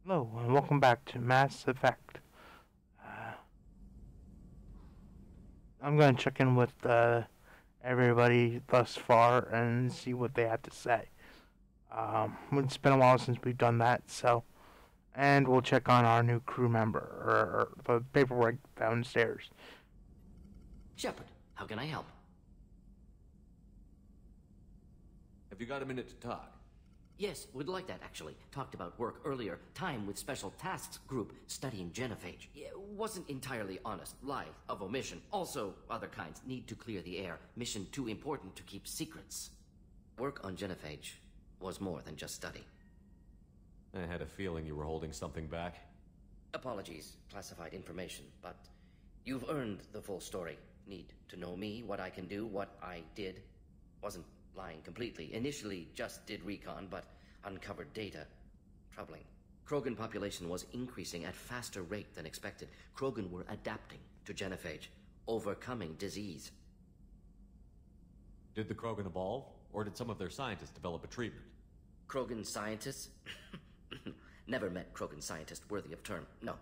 Hello, and welcome back to Mass Effect. Uh, I'm going to check in with everybody thus far and see what they have to say. It's been a while since we've done that, so. And we'll check on our new crew member, or the paperwork downstairs. Shepard, how can I help? Have you got a minute to talk? Yes, would like that, actually. Talked about work earlier. Time with Special Tasks Group studying genophage. Wasn't entirely honest. Lie of omission. Also, other kinds. Need to clear the air. Mission too important to keep secrets. Work on genophage was more than just study. I had a feeling you were holding something back. Apologies, classified information, but you've earned the full story. Need to know me, what I can do, what I did. Wasn't lying completely. Initially just did recon, but uncovered data. Troubling. Krogan population was increasing at faster rate than expected. Krogan were adapting to genophage, overcoming disease. Did the Krogan evolve, or did some of their scientists develop a treatment? Krogan scientists? Never met Krogan scientist worthy of term. No.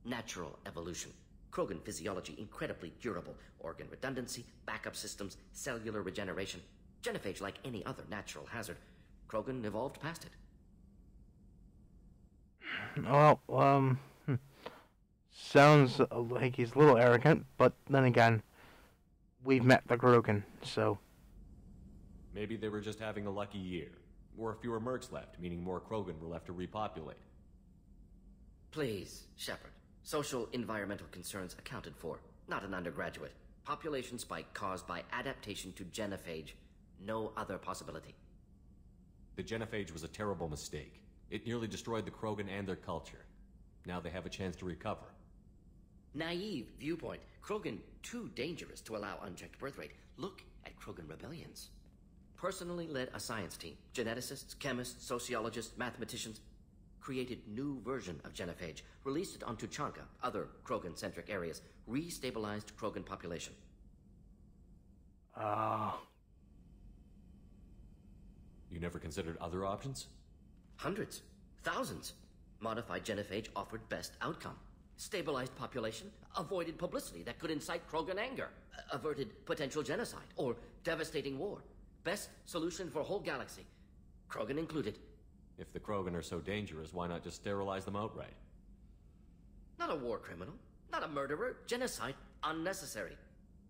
Natural evolution. Krogan physiology incredibly durable. Organ redundancy, backup systems, cellular regeneration. Genophage like any other natural hazard. Krogan evolved past it. Well, sounds like he's a little arrogant, but then again, we've met the Krogan, so. Maybe they were just having a lucky year. Or fewer mercs left, meaning more Krogan were left to repopulate. Please, Shepard. Social environmental concerns accounted for. Not an undergraduate. Population spike caused by adaptation to genophage. No other possibility. The genophage was a terrible mistake. It nearly destroyed the Krogan and their culture. Now they have a chance to recover. Naive viewpoint. Krogan too dangerous to allow unchecked birth rate. Look at Krogan rebellions. Personally led a science team. Geneticists, chemists, sociologists, mathematicians. Created new version of genophage. Released it onto Chanka, other Krogan-centric areas. Restabilized Krogan population. You never considered other options? Hundreds. Thousands. Modified genophage offered best outcome. Stabilized population, avoided publicity that could incite Krogan anger, averted potential genocide, or devastating war. Best solution for whole galaxy. Krogan included. If the Krogan are so dangerous, why not just sterilize them outright? Not a war criminal, not a murderer, genocide, unnecessary.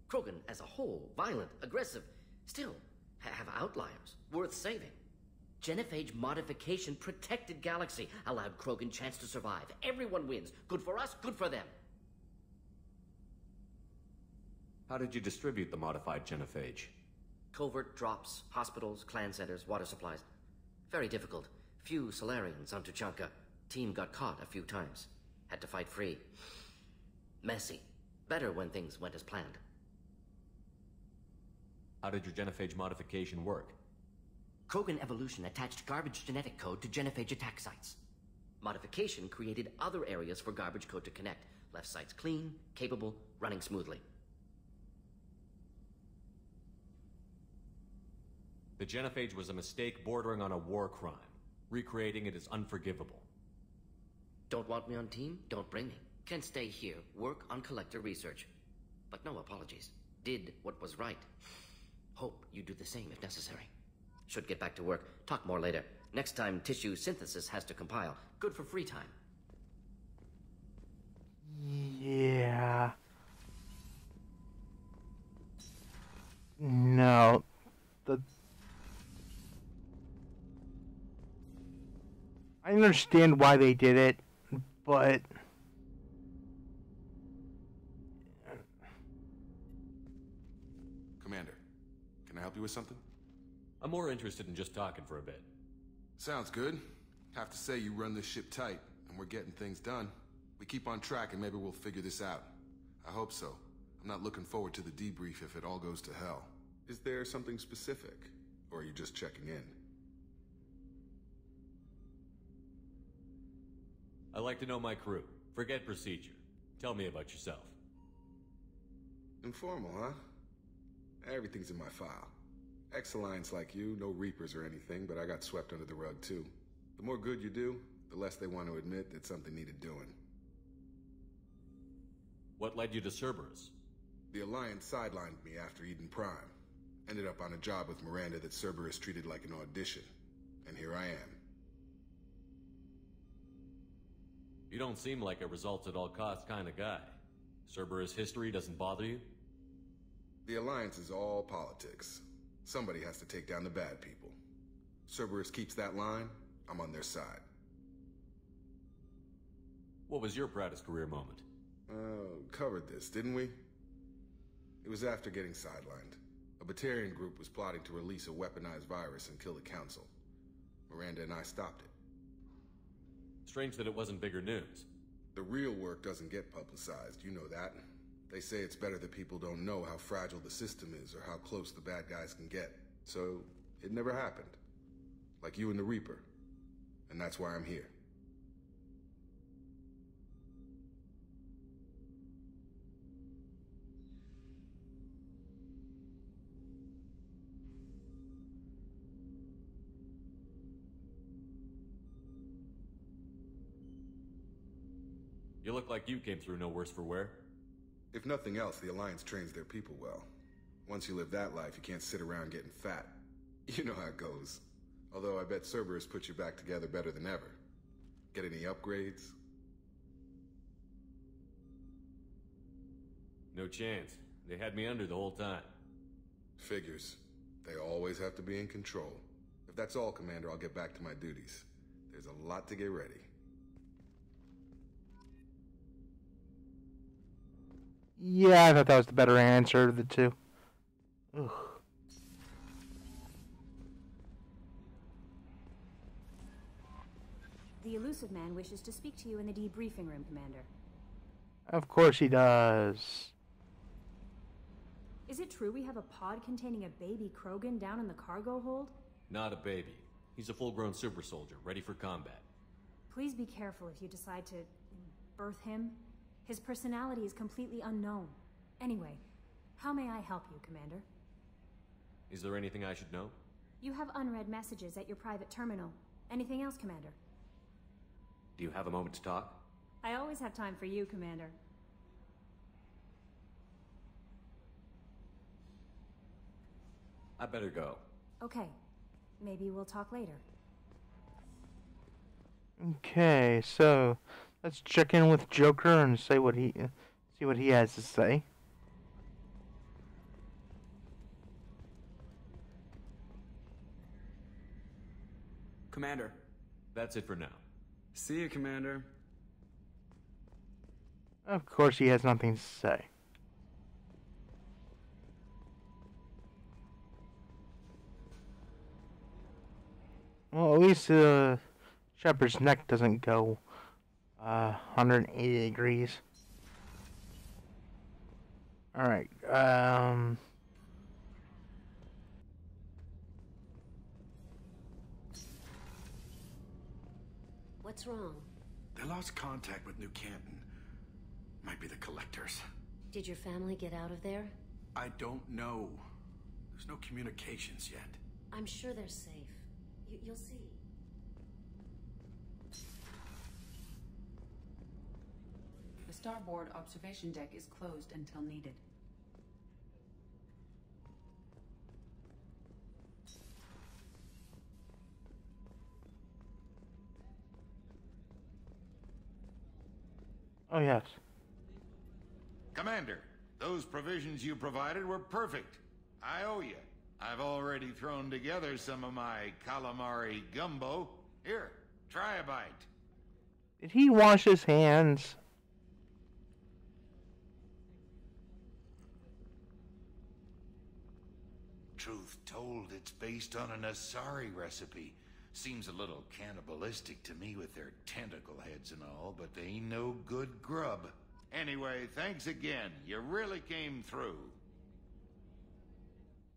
Krogan as a whole, violent, aggressive, still have outliers, worth saving. Genophage modification protected galaxy, allowed Krogan chance to survive. Everyone wins. Good for us, good for them. How did you distribute the modified genophage? Covert drops, hospitals, clan centers, water supplies. Very difficult. Few Solarians onto Chanka. Team got caught a few times. Had to fight free. Messy. Better when things went as planned. How did your genophage modification work? Krogan evolution attached garbage genetic code to genophage attack sites. Modification created other areas for garbage code to connect. Left sites clean, capable, running smoothly. The genophage was a mistake bordering on a war crime. Recreating it is unforgivable. Don't want me on team? Don't bring me. Can stay here, work on collector research. But no apologies. Did what was right. Hope you do the same if necessary. Should get back to work. Talk more later. Next time tissue synthesis has to compile. Good for free time. Yeah. No. I understand why they did it, but Commander, can I help you with something? I'm more interested in just talking for a bit. Sounds good. Have to say you run this ship tight, and we're getting things done. We keep on track and maybe we'll figure this out. I hope so. I'm not looking forward to the debrief if it all goes to hell. Is there something specific? Or are you just checking in? I like to know my crew. Forget procedure. Tell me about yourself. Informal, huh? Everything's in my file. Ex-Alliance like you, no Reapers or anything, but I got swept under the rug too. The more good you do, the less they want to admit that something needed doing. What led you to Cerberus? The Alliance sidelined me after Eden Prime. Ended up on a job with Miranda that Cerberus treated like an audition. And here I am. You don't seem like a results-at-all-costs kind of guy. Cerberus history doesn't bother you? The Alliance is all politics. Somebody has to take down the bad people. Cerberus keeps that line, I'm on their side. What was your proudest career moment? Covered this, didn't we? It was after getting sidelined. A Batarian group was plotting to release a weaponized virus and kill the Council. Miranda and I stopped it. Strange that it wasn't bigger news. The real work doesn't get publicized, you know that. They say it's better that people don't know how fragile the system is or how close the bad guys can get. So, it never happened. Like you and the Reaper. And that's why I'm here. You look like you came through no worse for wear. If nothing else, the Alliance trains their people well. Once you live that life, you can't sit around getting fat. You know how it goes. Although I bet Cerberus put you back together better than ever. Get any upgrades? No chance. They had me under the whole time. Figures. They always have to be in control. If that's all, Commander, I'll get back to my duties. There's a lot to get ready. Yeah, I thought that was the better answer of the two. Ugh. The elusive man wishes to speak to you in the debriefing room, Commander. Of course he does. Is it true we have a pod containing a baby Krogan down in the cargo hold? Not a baby. He's a full-grown super soldier, ready for combat. Please be careful if you decide to birth him. His personality is completely unknown. Anyway, how may I help you, Commander? Is there anything I should know? You have unread messages at your private terminal. Anything else, Commander? Do you have a moment to talk? I always have time for you, Commander. I better go. Okay. Maybe we'll talk later. Okay, so let's check in with Joker and see what he has to say. Commander. That's it for now. See you, Commander. Of course he has nothing to say. Well, at least Shepard's neck doesn't go 180 degrees. Alright, What's wrong? They lost contact with New Canton. Might be the Collectors. Did your family get out of there? I don't know. There's no communications yet. I'm sure they're safe. You'll see. The starboard observation deck is closed until needed. oh yes. Commander, those provisions you provided were perfect. I owe you. I've already thrown together some of my calamari gumbo. Here, try a bite. Did he wash his hands? Truth told, it's based on an Asari recipe. Seems a little cannibalistic to me with their tentacle heads and all, but they ain't no good grub. Anyway, thanks again. You really came through.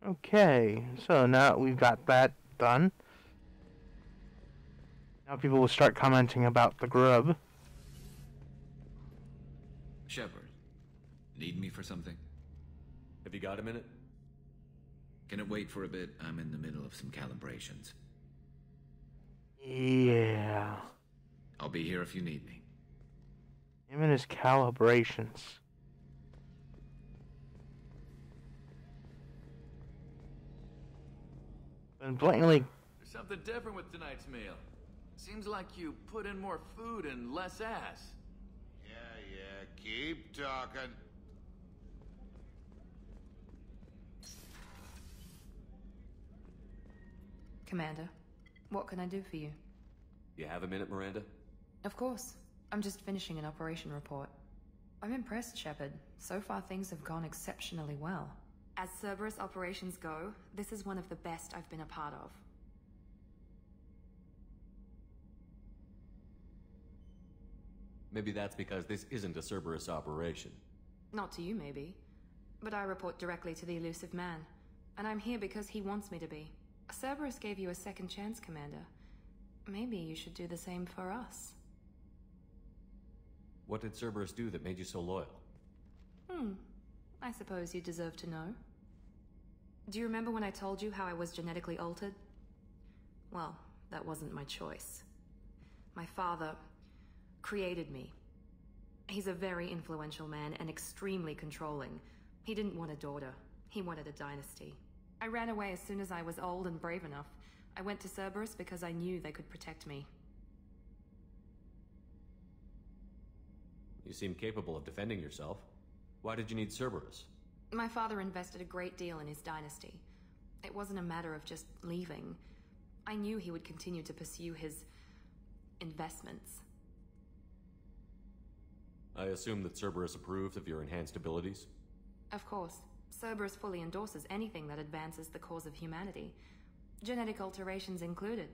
Okay, so now we've got that done. Now people will start commenting about the grub. Shepard, need me for something? Have you got a minute? Can it wait for a bit? I'm in the middle of some calibrations. Yeah. I'll be here if you need me. Him and his calibrations. And blatantly. There's something different with tonight's meal. Seems like you put in more food and less ass. Yeah, keep talking. Commander, what can I do for you? You have a minute, Miranda? Of course. I'm just finishing an operation report. I'm impressed, Shepard. So far things have gone exceptionally well. As Cerberus operations go, this is one of the best I've been a part of. Maybe that's because this isn't a Cerberus operation. Not to you, maybe. But I report directly to the elusive man. And I'm here because he wants me to be. Cerberus gave you a second chance, Commander. Maybe you should do the same for us. What did Cerberus do that made you so loyal? I suppose you deserve to know. Do you remember when I told you how I was genetically altered? Well, that wasn't my choice. My father created me. He's a very influential man and extremely controlling. He didn't want a daughter. He wanted a dynasty. I ran away as soon as I was old and brave enough. I went to Cerberus because I knew they could protect me. You seem capable of defending yourself. Why did you need Cerberus? My father invested a great deal in his dynasty. It wasn't a matter of just leaving. I knew he would continue to pursue his investments. I assume that Cerberus approved of your enhanced abilities? Of course. Cerberus fully endorses anything that advances the cause of humanity. Genetic alterations included.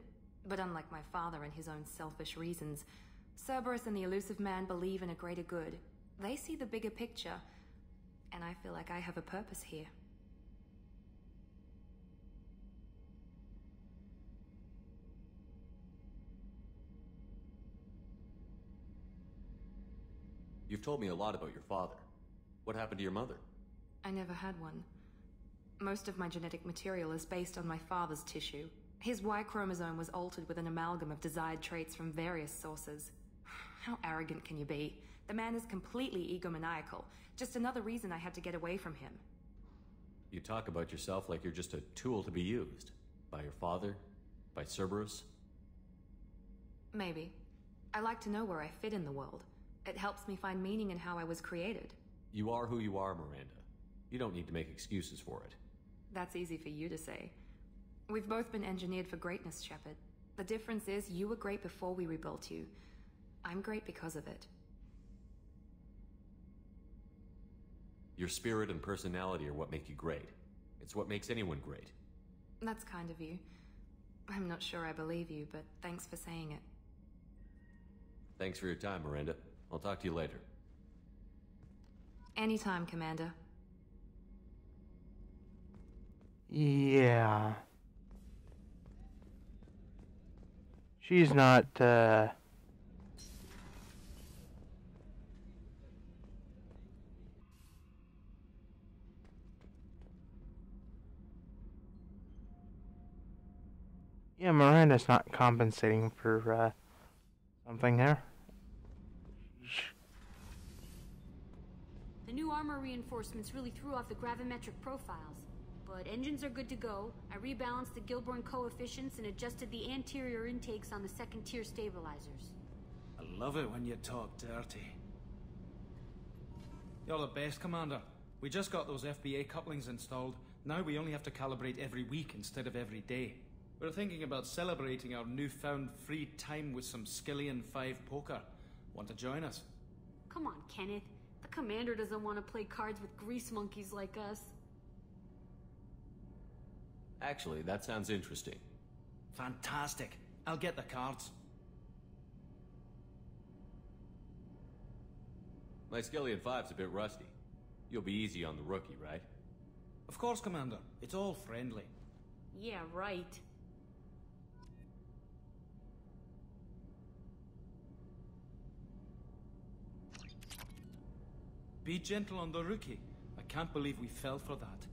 But unlike my father and his own selfish reasons, Cerberus and the elusive man believe in a greater good. They see the bigger picture, and I feel like I have a purpose here. You've told me a lot about your father. What happened to your mother? I never had one. Most of my genetic material is based on my father's tissue. His Y chromosome was altered with an amalgam of desired traits from various sources. How arrogant can you be? The man is completely egomaniacal. Just another reason I had to get away from him. You talk about yourself like you're just a tool to be used. By your father? By Cerberus? Maybe. I like to know where I fit in the world. It helps me find meaning in how I was created. You are who you are, Miranda. You don't need to make excuses for it. That's easy for you to say. We've both been engineered for greatness, Shepard. The difference is you were great before we rebuilt you. I'm great because of it. Your spirit and personality are what make you great. It's what makes anyone great. That's kind of you. I'm not sure I believe you, but thanks for saying it. Thanks for your time, Miranda. I'll talk to you later. Anytime, Commander. Yeah. She's not, Yeah, Miranda's not compensating for, something there. The new armor reinforcements really threw off the gravimetric profiles. But engines are good to go. I rebalanced the Gilborn coefficients and adjusted the anterior intakes on the second-tier stabilizers. I love it when you talk dirty. You're the best, Commander. We just got those FBA couplings installed. Now we only have to calibrate every week instead of every day. We're thinking about celebrating our newfound free time with some Skillian 5 poker. Want to join us? Come on, Kenneth. The commander doesn't want to play cards with grease monkeys like us. Actually, that sounds interesting. Fantastic. I'll get the cards. My Skillian 5's a bit rusty. You'll be easy on the rookie, right? Of course, Commander. It's all friendly. Yeah, right. Be gentle on the rookie. I can't believe we fell for that.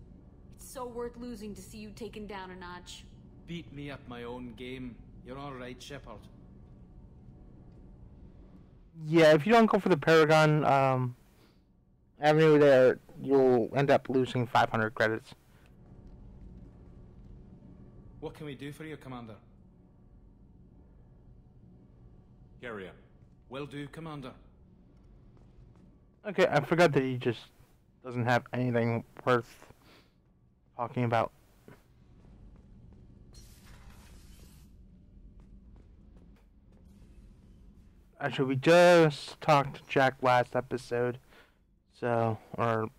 It's so worth losing to see you taken down a notch. Beat me at my own game. You're all right, Shepard. Yeah, if you don't go for the Paragon Avenue there, you'll end up losing 500 credits. What can we do for you, Commander? Carry on. Will do, Commander. Okay, I forgot that he just doesn't have anything worth talking about. Actually, we just talked to Jack last episode, so, or...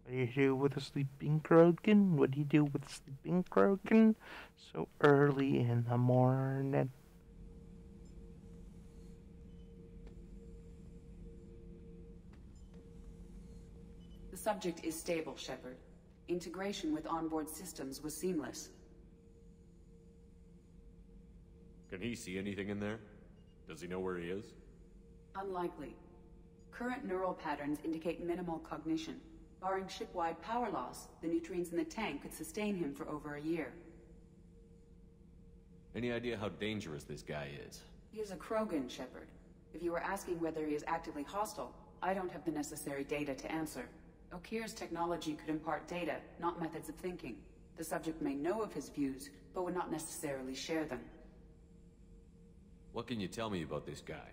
What do you do with a sleeping krogan? What do you do with a sleeping krogan so early in the morning? The subject is stable, Shepard. Integration with onboard systems was seamless. Can he see anything in there? Does he know where he is? Unlikely. Current neural patterns indicate minimal cognition. Barring ship-wide power loss, the nutrients in the tank could sustain him for over a year. Any idea how dangerous this guy is? He is a krogan, Shepard. If you were asking whether he is actively hostile, I don't have the necessary data to answer. Okeer's technology could impart data, not methods of thinking. The subject may know of his views, but would not necessarily share them. What can you tell me about this guy?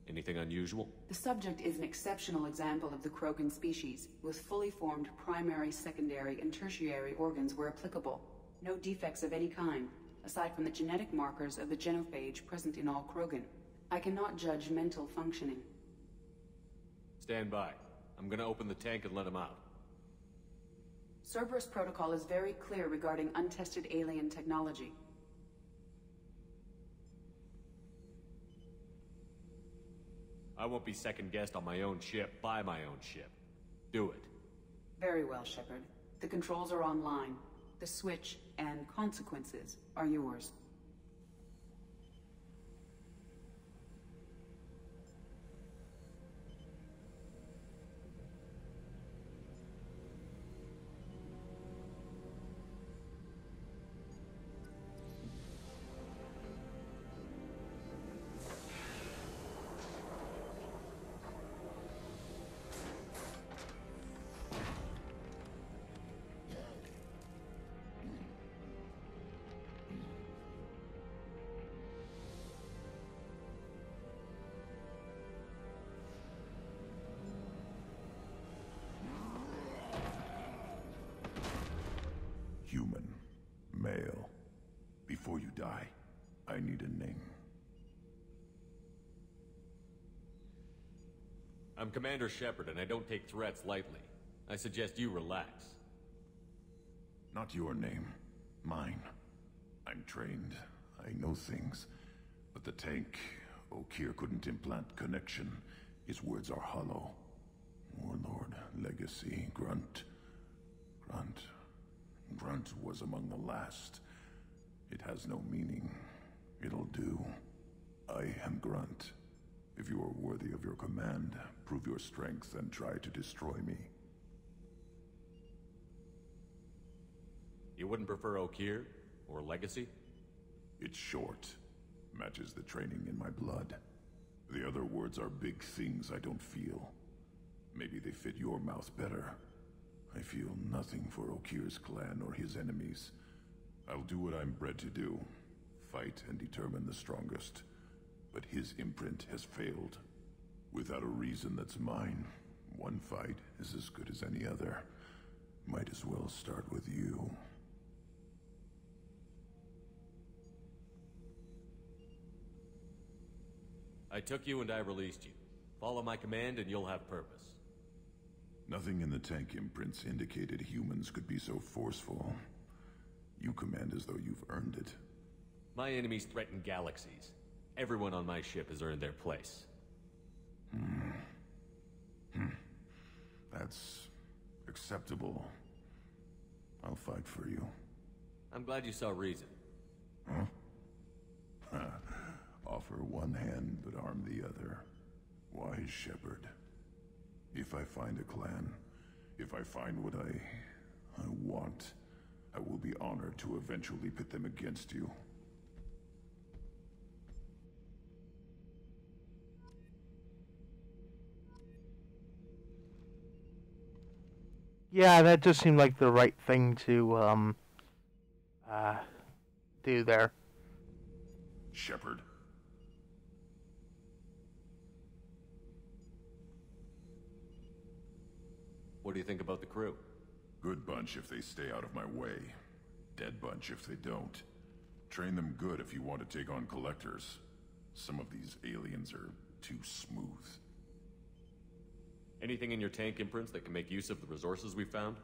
Anything unusual? The subject is an exceptional example of the krogan species, with fully formed primary, secondary, and tertiary organs where applicable. No defects of any kind, aside from the genetic markers of the genophage present in all krogan. I cannot judge mental functioning. Stand by. I'm gonna open the tank and let him out. Cerberus protocol is very clear regarding untested alien technology. I won't be second-guessed on my own ship by my own ship. Do it. Very well, Shepard. The controls are online. The switch and consequences are yours. Human. Male. Before you die, I need a name. I'm Commander Shepard, and I don't take threats lightly. I suggest you relax. Not your name. Mine. I'm trained. I know things. But the tank, Okeer couldn't implant connection. His words are hollow. Warlord, Legacy, Grunt. Grunt was among the last. It has no meaning. It'll do. I am Grunt. If you are worthy of your command, prove your strength and try to destroy me. You wouldn't prefer Okeer? Or Legacy? It's short. Matches the training in my blood. The other words are big things I don't feel. Maybe they fit your mouth better. I feel nothing for Okeer's clan or his enemies. I'll do what I'm bred to do. Fight and determine the strongest. But his imprint has failed. Without a reason that's mine, one fight is as good as any other. Might as well start with you. I took you and I released you. Follow my command and you'll have purpose. Nothing in the tank imprints indicated humans could be so forceful. You command as though you've earned it. My enemies threaten galaxies. Everyone on my ship has earned their place. That's acceptable. I'll fight for you. I'm glad you saw reason. Huh? Offer one hand, but arm the other. Wise Shepard. If I find a clan, if I find what I want, to eventually pit them against you. Yeah, that just seemed like the right thing to do there. Shepard. What do you think about the crew? Good bunch if they stay out of my way. Dead bunch if they don't. Train them good if you want to take on collectors. Some of these aliens are too smooth. Anything in your tank imprints that can make use of the resources we found?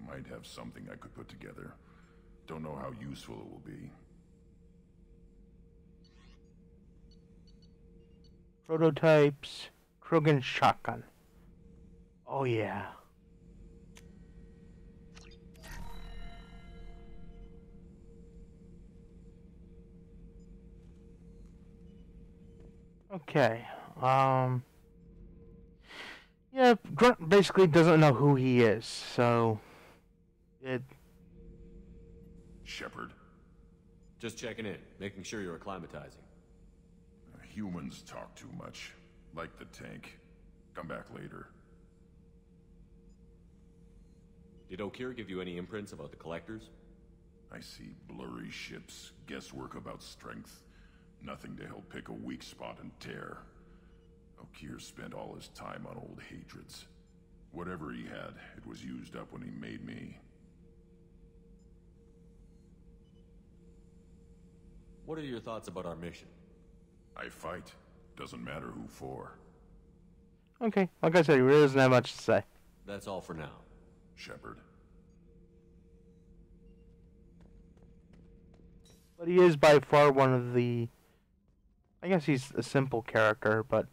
Might have something I could put together. Don't know how useful it will be. Prototypes. Krogan shotgun. Oh yeah. Okay. Yeah, Grunt basically doesn't know who he is, so Shepard. Just checking in, making sure you're acclimatizing. Humans talk too much. Like the tank. Come back later. Did Okir give you any imprints about the collectors? I see blurry ships, guesswork about strength. Nothing to help pick a weak spot and tear. Okir spent all his time on old hatreds. Whatever he had, it was used up when he made me. What are your thoughts about our mission? I fight. Doesn't matter who for. okay. Like I said, he really doesn't have much to say. That's all for now. Shepard. But he is by far one of the... I guess he's a simple character, but